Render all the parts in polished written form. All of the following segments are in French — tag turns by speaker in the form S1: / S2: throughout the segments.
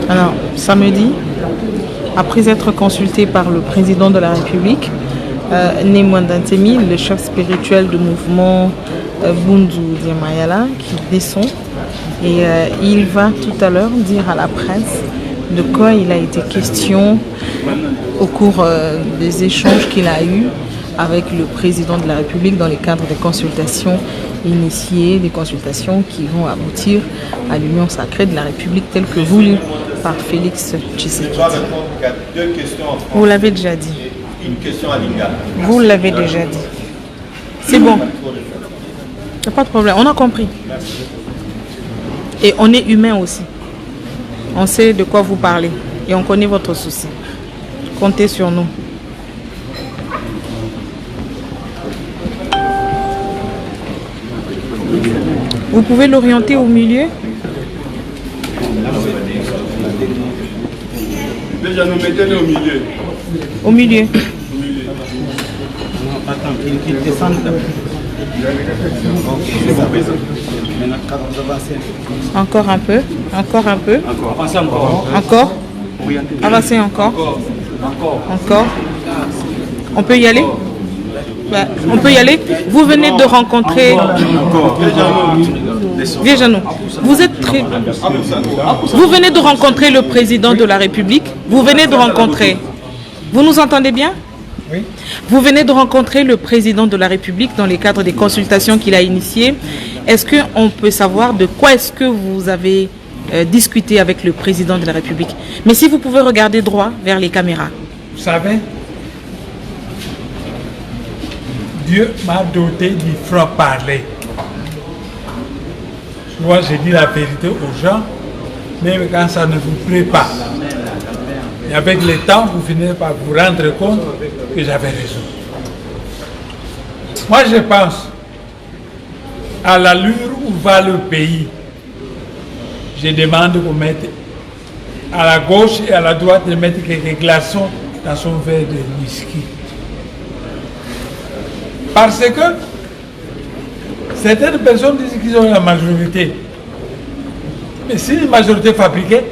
S1: Alors, samedi, après être consulté par le président de la République, Némouanda Ntemi, le chef spirituel du mouvement Bundu Diamayala, qui descend, et il va tout à l'heure dire à la presse de quoi il a été question au cours des échanges qu'il a eus avec le président de la République dans le cadre des consultations initiées, des consultations qui vont aboutir à l'union sacrée de la République telle que voulue par Félix Tshisekedi. Vous l'avez déjà dit.
S2: Une question à Lingala.
S1: Vous l'avez déjà dit. C'est bon. Il n'y a pas de problème. On a compris. Et on est humain aussi. On sait de quoi vous parlez. Et on connaît votre souci. Comptez sur nous. Vous pouvez l'orienter au milieu.
S2: Déjà, nous mettez-le au milieu.
S1: Au milieu.
S3: Attends, qu'il descende.
S1: Encore un peu. Encore un peu.
S3: Avancez encore.
S1: Encore. Avancez encore. Encore. On peut y aller? On peut y aller. Vous venez de rencontrer... Viens, vous êtes très... Vous venez de rencontrer le président de la République. Vous venez de rencontrer... Vous nous entendez bien?
S4: Oui.
S1: Vous venez de rencontrer le président de la République dans le cadre des consultations qu'il a initiées. Est-ce qu'on peut savoir de quoi est-ce que vous avez discuté avec le président de la République? Mais si vous pouvez regarder droit vers les caméras.
S4: Vous savez, Dieu m'a doté du franc-parler. Moi, j'ai dit la vérité aux gens, même quand ça ne vous plaît pas. Et avec le temps, vous finissez par vous rendre compte que j'avais raison. Moi, je pense à l'allure où va le pays. Je demande qu'on mette à la gauche et à la droite de mettre quelques glaçons dans son verre de whisky. Parce que certaines personnes disent qu'ils ont la majorité. Mais si une majorité fabriquée,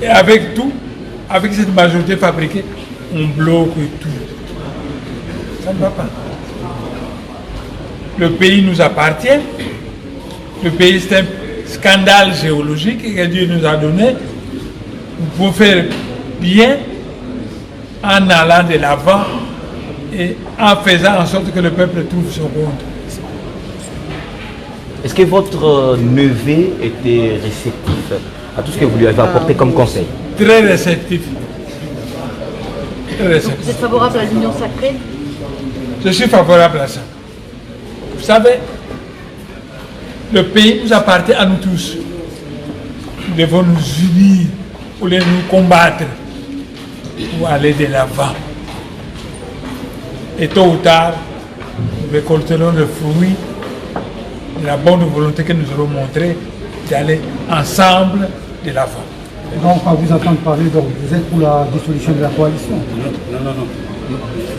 S4: et avec tout, avec cette majorité fabriquée, on bloque tout. Ça ne va pas. Le pays nous appartient. Le pays, c'est un scandale géologique que Dieu nous a donné. Nous pouvons faire bien en allant de l'avant et en faisant en sorte que le peuple trouve son compte.
S5: Est-ce que votre neveu était réceptif à tout ce que vous lui avez apporté comme conseil?
S4: Très réceptif. Très réceptif.
S6: Vous êtes favorable à l'union sacrée?
S4: Je suis favorable à ça. Vous savez, le pays nous appartient à nous tous. Nous devons nous unir pour nous combattre, pour aller de l'avant. Et tôt ou tard, nous récolterons le fruit de la bonne volonté que nous aurons montrée d'aller ensemble de l'avant.
S7: Donc, quand vous entendez parler, donc, vous êtes pour la dissolution de la coalition?
S3: Non.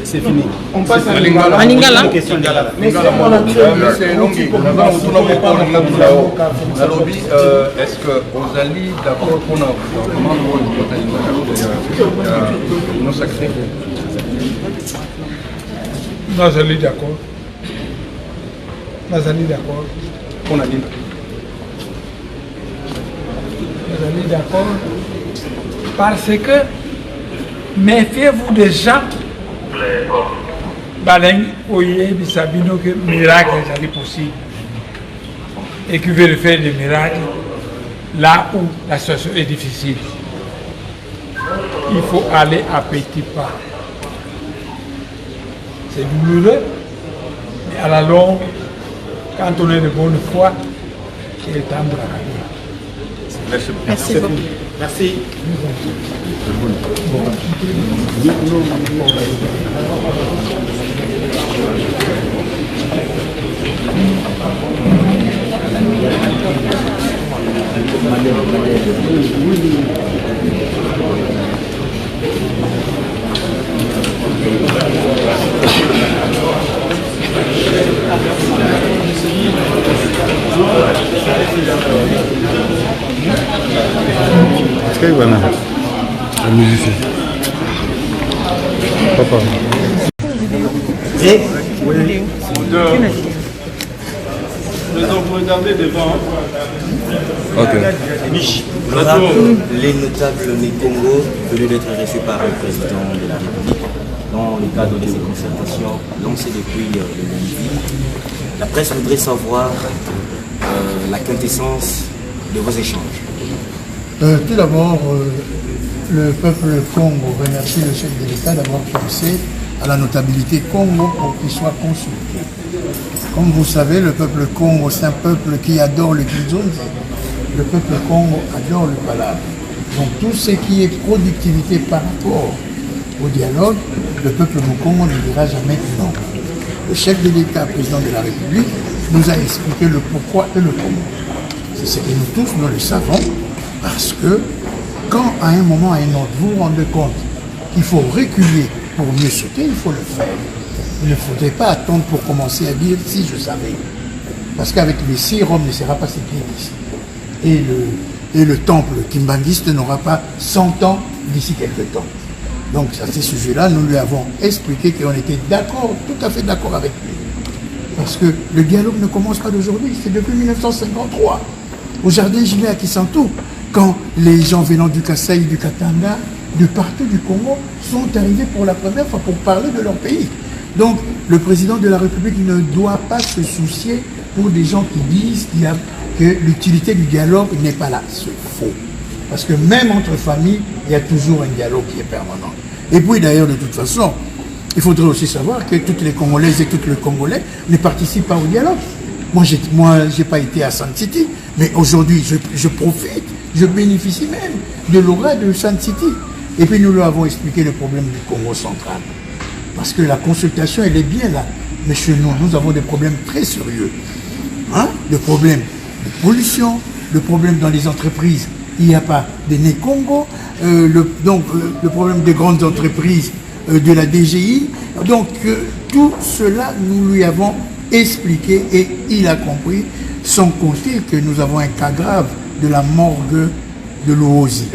S3: C'est fini.
S2: On passe à
S1: Lingala. À Lingala.
S2: Mais c'est long. Est-ce que vous allez d'accord pour nous sacré?
S4: Non, je suis d'accord. Non, je suis d'accord.
S2: On a dit.
S4: Je suis d'accord. Parce que méfiez-vous des gens. Baleng Oye Bisabino que miracle est possible. Et qui veulent faire des miracles là où la situation est difficile. Il faut aller à petits pas. C'est douloureux, mais à la longue, quand on est de bonne foi, il est temps de la gagner.
S1: Merci beaucoup.
S3: Merci.
S6: voilà. Un musicien. Papa.
S3: Et
S8: les notables du Congo veulent d'être reçus par le président de la République dans le cadre de ces concertations lancées depuis le lundi. La presse voudrait savoir la quintessence de vos échanges.
S9: Tout d'abord, le peuple Congo remercie le chef de l'État d'avoir pensé à la notabilité Congo pour qu'il soit consulté. Comme vous savez, le peuple Congo, c'est un peuple qui adore le Kizunzi. Le peuple Congo adore le palabre. Donc tout ce qui est productivité par rapport au dialogue, le peuple Congo ne dira jamais non. Le chef de l'État, président de la République, nous a expliqué le pourquoi et le comment. C'est ce que nous tous, nous le savons, parce que quand à un moment, à un autre, vous vous rendez compte qu'il faut reculer pour mieux sauter, il faut le faire. Il ne faudrait pas attendre pour commencer à dire si je savais. Parce qu'avec les 6, Rome ne sera pas si bien ici. Et le temple kimbangiste n'aura pas 100 ans d'ici quelques temps. Donc à ce sujet-là, nous lui avons expliqué qu'on était d'accord, tout à fait d'accord avec lui. Parce que le dialogue ne commence pas d'aujourd'hui, c'est depuis 1953. Au jardin Gilet à Kisantou, quand les gens venant du Kasaï, du Katanga, de partout du Congo, sont arrivés pour la première fois pour parler de leur pays. Donc le président de la République ne doit pas se soucier pour des gens qui disent que l'utilité du dialogue n'est pas là. C'est faux. Parce que même entre familles, il y a toujours un dialogue qui est permanent. Et puis d'ailleurs, de toute façon, il faudrait aussi savoir que toutes les Congolaises et tous les Congolais ne participent pas au dialogue. Moi, j'ai pas été à Sun City, mais aujourd'hui, je profite, je bénéficie même de l'aura de Sun City. Et puis nous lui avons expliqué le problème du Congo central. Parce que la consultation, elle est bien là. Mais chez nous, nous avons des problèmes très sérieux. Hein? Le problème de pollution, le problème dans les entreprises. Il n'y a pas de nez Congo, le problème des grandes entreprises de la DGI. Donc tout cela, nous lui avons expliqué et il a compris, sans compter que nous avons un cas grave de la morgue de l'Oozi.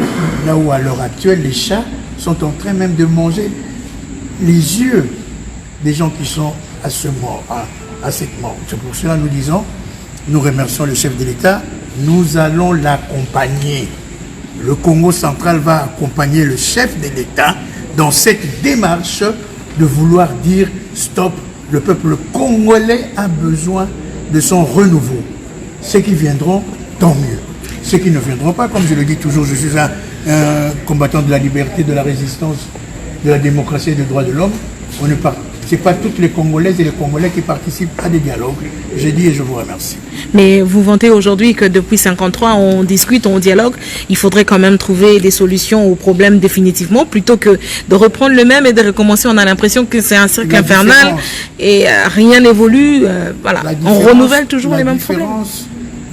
S9: Là où à l'heure actuelle, les chats sont en train même de manger les yeux des gens qui sont à cette mort. C'est pour cela que nous disons, nous remercions le chef de l'État, nous allons l'accompagner. Le Congo central va accompagner le chef de l'État dans cette démarche de vouloir dire stop, le peuple congolais a besoin de son renouveau. Ceux qui viendront, tant mieux. Ceux qui ne viendront pas, comme je le dis toujours, je suis un combattant de la liberté, de la résistance, de la démocratie et des droits de l'homme. Ce n'est pas toutes les Congolaises et les Congolais qui participent à des dialogues. J'ai dit et je vous remercie.
S1: Mais vous vantez aujourd'hui que depuis 1953, on discute, on dialogue. Il faudrait quand même trouver des solutions aux problèmes définitivement, plutôt que de reprendre le même et de recommencer. On a l'impression que c'est un cercle infernal et rien n'évolue. Voilà, on renouvelle toujours les mêmes problèmes.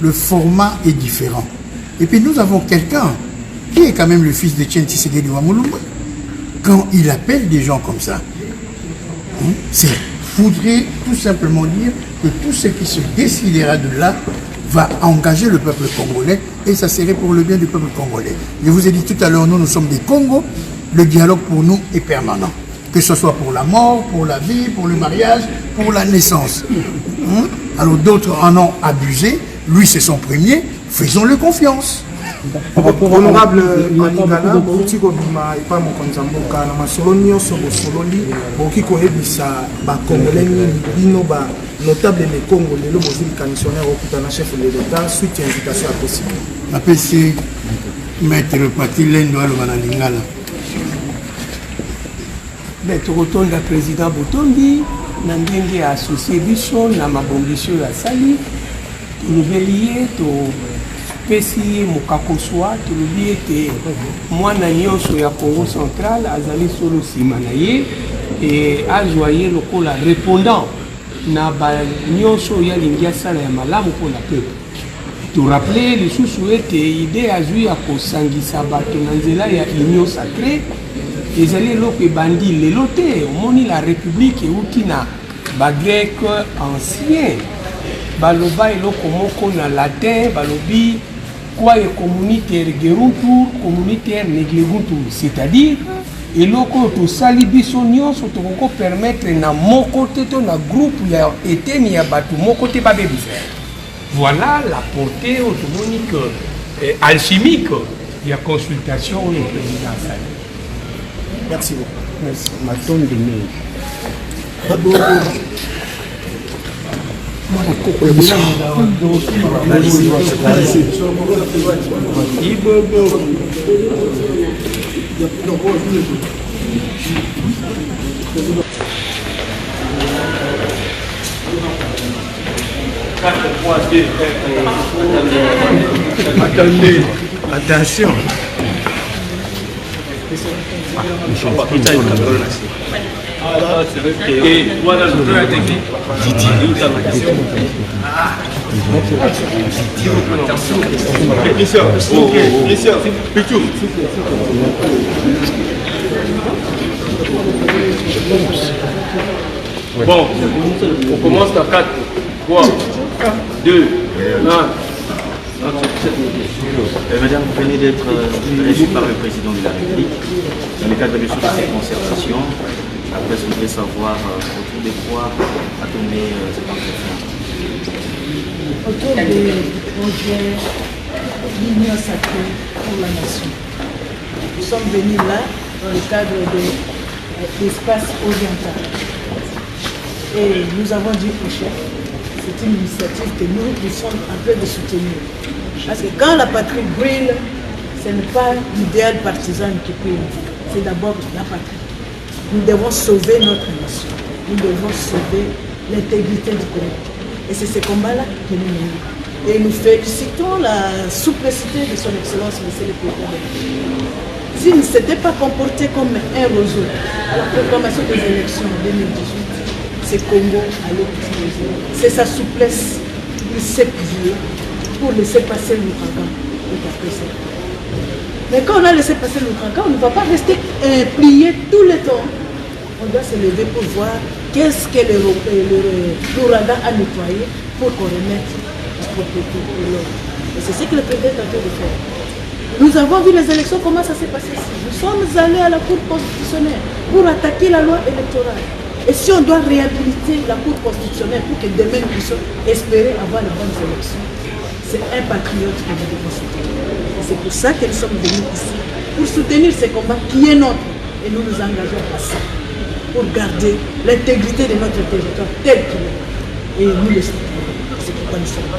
S9: Le format est différent. Et puis nous avons quelqu'un qui est quand même le fils de Tien Tshisekedi Wamulumba. Quand il appelle des gens comme ça, il faudrait tout simplement dire que tout ce qui se décidera de là va engager le peuple congolais et ça serait pour le bien du peuple congolais. Je vous ai dit tout à l'heure, nous sommes des Congos, le dialogue pour nous est permanent. Que ce soit pour la mort, pour la vie, pour le mariage, pour la naissance. Alors d'autres en ont abusé, lui c'est son premier, faisons-le confiance.
S10: Honorable Maningala, bauti kobima epa mokonzi mboka na masolo nyonso bosololi boki koyebisa bakongolais bino ba notable le Congo lelo bozili commissionnaire okutana chef de l'État suite à invitation à possible.
S9: Apesi maître Patilendo aloba na Lingala.
S11: Maître Rotonda président Botombi na ndenge associé biso na mabongiso ya sali tolobeli to pesi mokakoswa tolobi ete mwana nyonso ya Congo central azali solo nsima na ye e azwa ye lokola répondant na banyonso oyo alingi asala ya malamu mpona peuple. Torappele lisusu ete ide azwi ya kosangisa bato na nzela ya union sacrée ezali eloko ebandi lelo te. Omoni la république euti na bagrec ancien baloba eloko moko na latin balobi quoi est communautaire Geruntur, communautaire Negleguntur, c'est-à-dire et loko to sali biso nyonso to ko permettre na moko te to na groupe ya eteni ya batu moko te babe faire. Voilà la portée automonique alchimique de la consultation au président Sali.
S10: Merci beaucoup.
S11: Merci. Maton de mai.
S10: Attendez, attention.
S12: Bon, on commence dans 4, 3, 2, 1.
S8: Madame, vous venez d'être reçue par le président de la République dans le cadre de cette concertation. Après, je voudrais savoir autour de quoi a tourné cette entretien.
S13: Autour du projet l'Union sacrée pour la nation. Nous sommes venus là dans le cadre de l'espace oriental. Et nous avons dit au chef, c'est une initiative que nous sommes en train de soutenir. Parce que quand la patrie brûle, ce n'est pas l'idéal partisan qui brûle, c'est d'abord la patrie. Nous devons sauver notre nation, nous devons sauver l'intégrité du Congo. Et c'est ce combat-là que nous menons. Et nous félicitons la souplicité de son Excellence, Monsieur le Président de la République. S'il ne s'était pas comporté comme un roseau à la proclamation des élections en 2018, c'est Congo allait utiliser. C'est sa souplesse, il s'est plié pour laisser passer l'ouragan. Mais quand on a laissé passer l'ouragan, on ne va pas rester plié tout le temps. On doit se lever pour voir qu'est-ce que l'ouragan a nettoyé pour qu'on remette la propriété de l'homme. Et c'est ce que le président est en train de faire. Nous avons vu les élections, comment ça s'est passé ici. Nous sommes allés à la Cour constitutionnelle pour attaquer la loi électorale. Et si on doit réhabiliter la Cour constitutionnelle pour que demain nous puissions espérer avoir les bonnes élections, c'est un patriote que nous devons soutenir. Et c'est pour ça que nous sommes venus ici, pour soutenir ce combat qui est nôtre. Et nous nous engageons à ça, pour garder l'intégrité de notre territoire tel qu'il est. Et nous le soutenons. C'est pourquoi nous sommes là.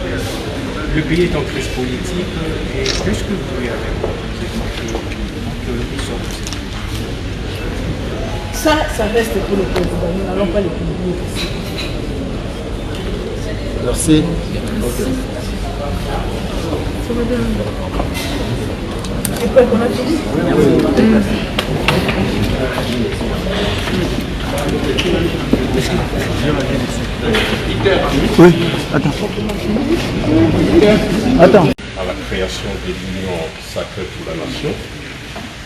S11: Le pays est en crise politique et qu'est-ce que vous pouvez avec
S13: ça reste pour le président. Nous n'allons pas les publier ici.
S9: Merci.
S13: C'est quoi qu'on a fini?
S9: Oui, attends. Attends.
S6: À la création de l'Union sacrée pour la nation.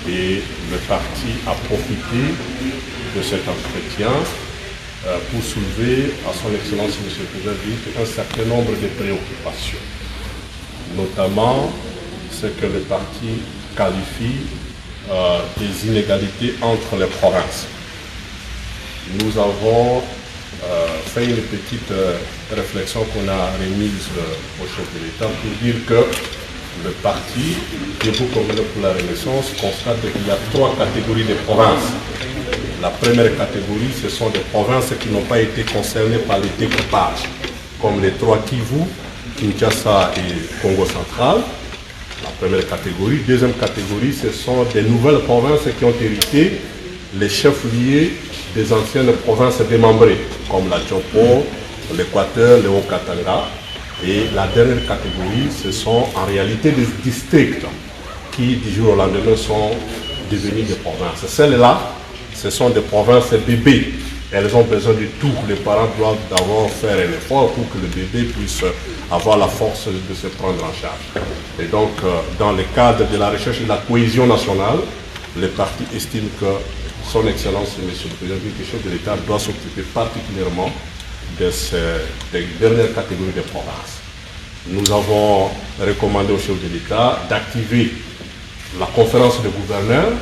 S6: Et le parti a profité de cet entretien pour soulever à son Excellence M. le Président un certain nombre de préoccupations, notamment ce que le parti qualifie des inégalités entre les provinces. Nous avons fait une petite réflexion qu'on a remise au chef de l'État pour dire que le parti Debout Congolais pour la Renaissance constate qu'il y a 3 catégories de provinces. La première catégorie, ce sont des provinces qui n'ont pas été concernées par le découpage, comme les 3 Kivu, Kinshasa et Congo central. La première catégorie. Deuxième catégorie, ce sont des nouvelles provinces qui ont hérité les chefs-lieux des anciennes provinces démembrées, comme la Djopo, l'Équateur, le Haut-Katanga. Et la dernière catégorie, ce sont en réalité des districts qui, du jour au lendemain, sont devenus des provinces. Celles-là, ce sont des provinces bébés. Elles ont besoin de tout. Les parents doivent d'abord faire un effort pour que le bébé puisse avoir la force de se prendre en charge. Et donc, dans le cadre de la recherche de la cohésion nationale, le parti estime que son Excellence, M. le Président du chef de l'État, doit s'occuper particulièrement de ces dernières catégories de provinces. nous avons recommandé au chef de l'État d'activer la conférence des gouverneurs,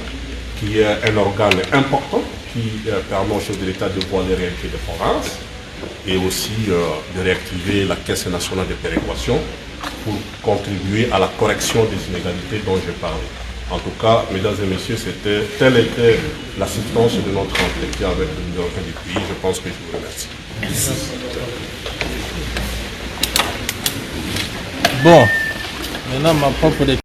S6: qui est un organe important qui permet au chef de l'État de voir les réalités des provinces, et aussi de réactiver la Caisse nationale de péréquation pour contribuer à la correction des inégalités dont j'ai parlé. En tout cas, mesdames et messieurs, telle était la substance de notre entretien avec le leader du pays. Je pense que je vous remercie.
S3: Merci.
S14: Bon, maintenant ma propre déclaration.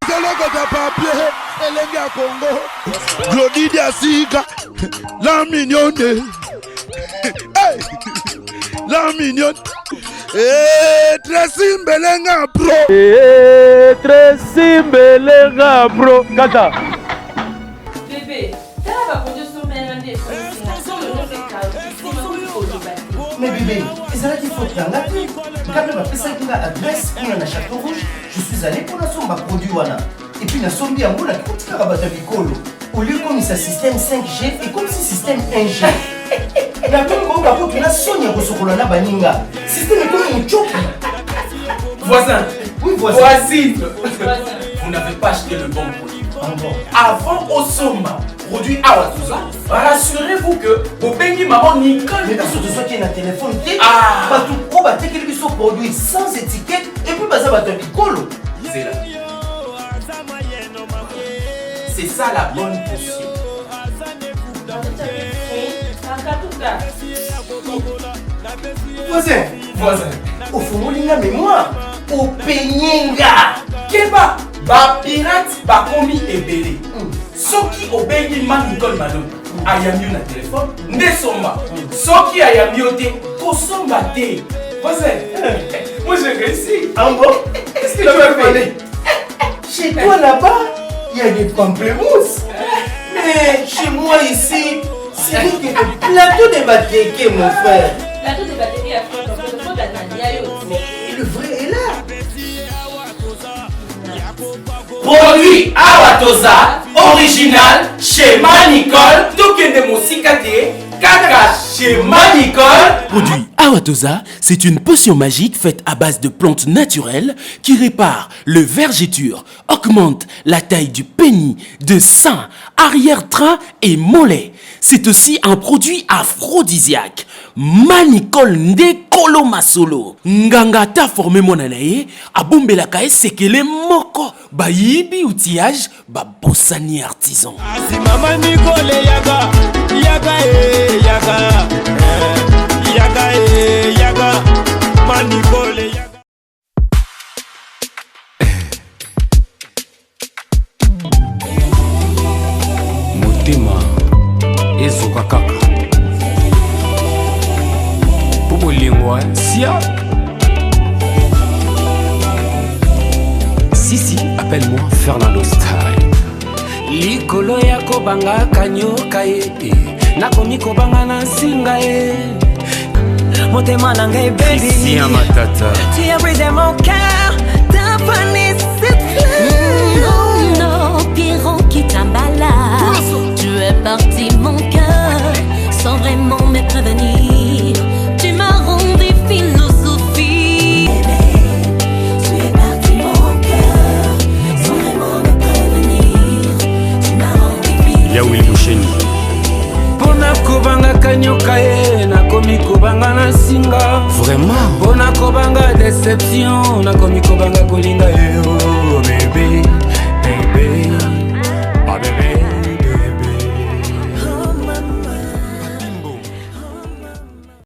S15: La mignonne. La mignonne. Tracy Mbelenga bro.
S14: Tracy Mbelenga bro. Kata.
S16: Bébé, t'as pas conduit son mère.
S3: Mais bébé, c'est là qu'il faut te garder. Quand même, après ça, il y a l'adresse, on a un château rouge. Je suis allé pour la somme produit. Et puis, la somme bien, on a tout ce qu'il y a à Bicolo. Au lieu comme ça système 5G et comme si système 1G. La même chose pour la Sonia Rosokolana Baninga. Système est comme un choc.
S17: Voisin.
S3: Oui, voisin.
S17: Voisine. Vous n'avez pas acheté le bon produit. Avant au Somba, produit Awatuza, rassurez-vous que vos bénis maman Nicole.
S3: Mais parce que soit qui est un téléphone, pas tout pro, bah, qu'ils sont produits sans étiquette et puis bah ça va te Bicolo.
S17: C'est là. C'est ça la bonne potion.
S3: Voisin. Au fond, mais moi, au Peñenga.
S17: Keba, ba pirate, ba komi ebele. Soki obengi man Nicole Malone, ayami na téléphone, ndesomba. Soki ayami ote, kosomba te. Voisin, moi j'ai réussi.
S3: Ah bon?
S17: Qu'est-ce que tu veux faire?
S3: Chez toi là-bas, il y a des pamplemousses. Mais chez moi ici, c'est le plateau de Batéké, mon frère.
S16: Plateau de Batéké à France, donc le fond d'Anania.
S3: Mais le vrai est là.
S17: Produit Awatoza, original, chez Manicole, Tokende Mosikate, Kaka, chez Manicole.
S18: Produit Awatoza, c'est une potion magique faite à base de plantes naturelles qui répare le vergeture, augmente la taille du pénis, de sein, arrière-train et mollet. C'est aussi un produit aphrodisiaque. Manicole Ndekolo Masolo. Nganga ta formé monanaye, abombela kae sekele moko. Bayibi outillage, babosani artisan.
S15: Mama Nicole yaga, yaga yaga, yaga yaga, Manicole yaga.
S19: Motema ezoka kaka. Lingua, Sia. Sisi, appelle-moi Fernando Style.
S11: Likolo ya kobanga kanyoka ye nakomi kobanga na singa ye motema na ngai baby
S19: Ici à Matata.
S11: Tu as brisé mon cœur, t'as fané cette fleur.
S20: Non, Piron qui t'emballa. Tu es parti mon cœur sans vraiment me prévenir. Tu m'as rendu philosophie. Tu es parti mon cœur sans vraiment me prévenir. Tu m'as rendu philosophie.
S19: Yaoui Moucheni.
S11: Pona kobanga kanyoka ye nakomi kobanga na singa.
S19: Vraiment.
S11: Pona kobanga déception nakomi kobanga kolinga ye oh bébé.